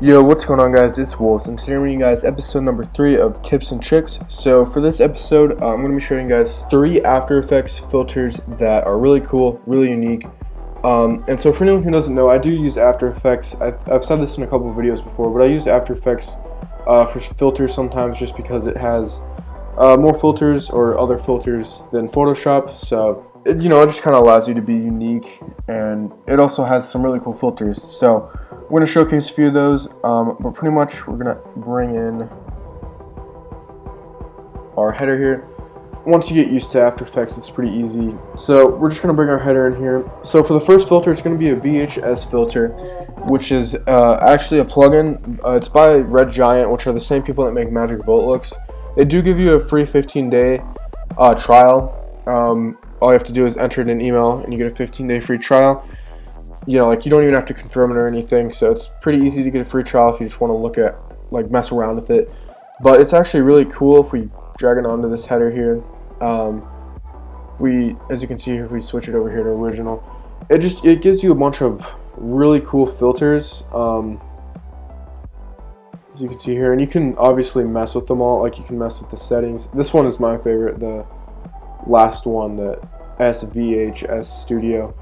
Yo, what's going on, guys? It's Wolves, and today I'm bringing you guys episode number 3 of Tips and Tricks. So for this episode, I'm going to be showing you guys 3 After Effects filters that are really cool, really unique. And so for anyone who doesn't know, I do use After Effects. I've said this in a couple of videos before, but I use After Effects for filters sometimes just because it has more filters or other filters than Photoshop. So it just kind of allows you to be unique, and it also has some really cool filters. So we're going to showcase a few of those, but pretty much we're going to bring in our header here. Once you get used to After Effects, it's pretty easy. So we're just going to bring our header in here. So for the first filter, it's going to be a VHS filter, which is actually a plugin. It's by Red Giant, which are the same people that make Magic Bullet Looks. They do give you a free 15-day trial. All you have to do is enter in an email, and you get a 15-day free trial. You don't even have to confirm it or anything, so it's pretty easy to get a free trial if you just want to look at, mess around with it. But it's actually really cool if we drag it onto this header here. As you can see here, if we switch it over here to original, it gives you a bunch of really cool filters, as you can see here, and you can obviously mess with them all. You can mess with the settings. This one is my favorite, the last one, the VHS Studio.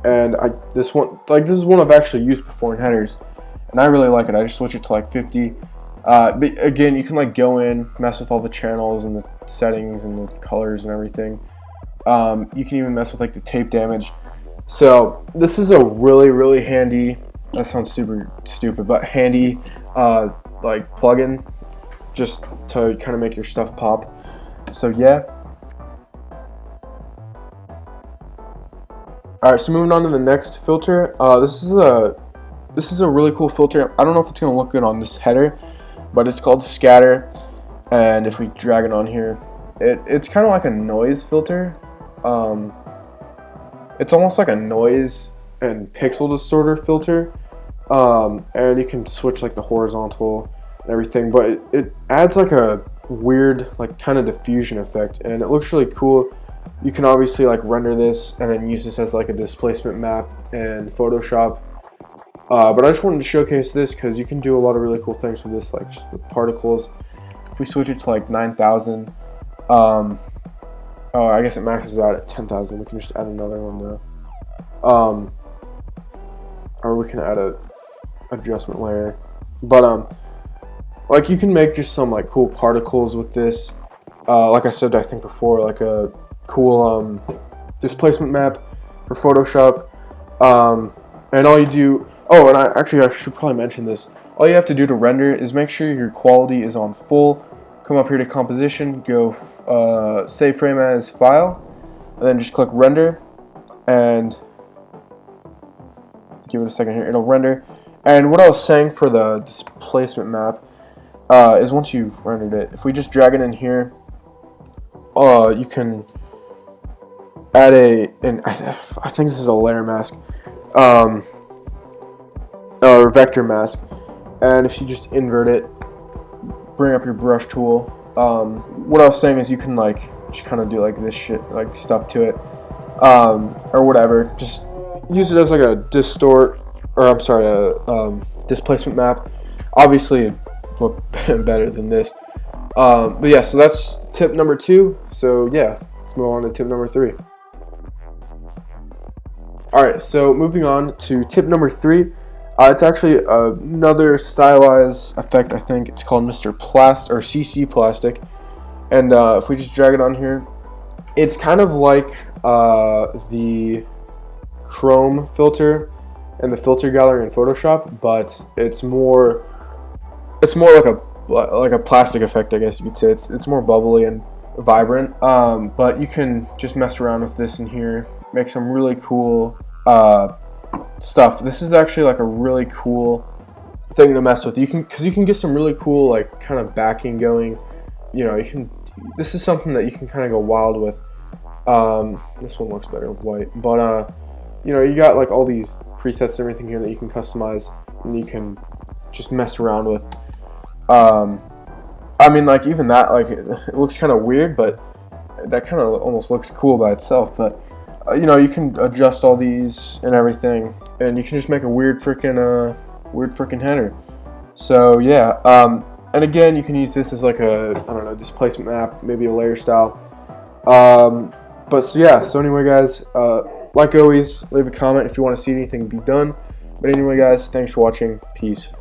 And this is one I've actually used before in headers, and I really like it. I just switch it to 50. But again, you can go in, mess with all the channels and the settings and the colors and everything. You can even mess with the tape damage. So this is a really handy, that sounds super stupid, but handy plugin just to kind of make your stuff pop. So yeah. Alright, so moving on to the next filter. This is a really cool filter. I don't know if it's going to look good on this header, but it's called Scatter. And if we drag it on here, it's kind of like a noise filter. It's almost like a noise and pixel distorter filter. And you can switch the horizontal and everything, but it adds a weird kind of diffusion effect, and it looks really cool. You can obviously render this and then use this as a displacement map in Photoshop. But I just wanted to showcase this because you can do a lot of really cool things with this, just with particles. If we switch it to 9,000, oh, I guess it maxes out at 10,000. We can just add another one though. Or we can add a adjustment layer. But you can make just some cool particles with this. Like I said, I think before, a cool displacement map for Photoshop. And all you do, and I should probably mention this. All you have to do to render is make sure your quality is on full. Come up here to composition, go save frame as file, and then just click render, and give it a second here, it'll render. And what I was saying for the displacement map is once you've rendered it, if we just drag it in here, you can add I think this is a layer mask, or vector mask, and if you just invert it, bring up your brush tool. What I was saying is you can just kind of do this shit, stuff to it, or whatever. Just use it as a distort, or I'm sorry, a displacement map. Obviously, it look better than this. But yeah, so that's tip number 2. So yeah, let's move on to tip number 3. Alright, so moving on to tip number 3. It's actually another stylized effect. I think it's called Mr. Plastic, or CC Plastic. And if we just drag it on here, it's kind of like the Chrome filter and the filter gallery in Photoshop, but it's more like a plastic effect, I guess you could say. It's more bubbly and vibrant, but you can just mess around with this in here, make some really cool stuff. This is actually a really cool thing to mess with. Because you can get some really cool kind of backing going. This is something that you can kind of go wild with. This one looks better with white, but you got all these presets and everything here that you can customize, and you can just mess around with. I mean, even that, it looks kind of weird, but that kind of almost looks cool by itself. But you can adjust all these and everything, and you can just make a weird freaking header. So yeah, and again, you can use this as like a, I don't know, displacement map, maybe a layer style. But so yeah, so anyway guys, like always, leave a comment if you want to see anything be done. But anyway guys, thanks for watching, peace.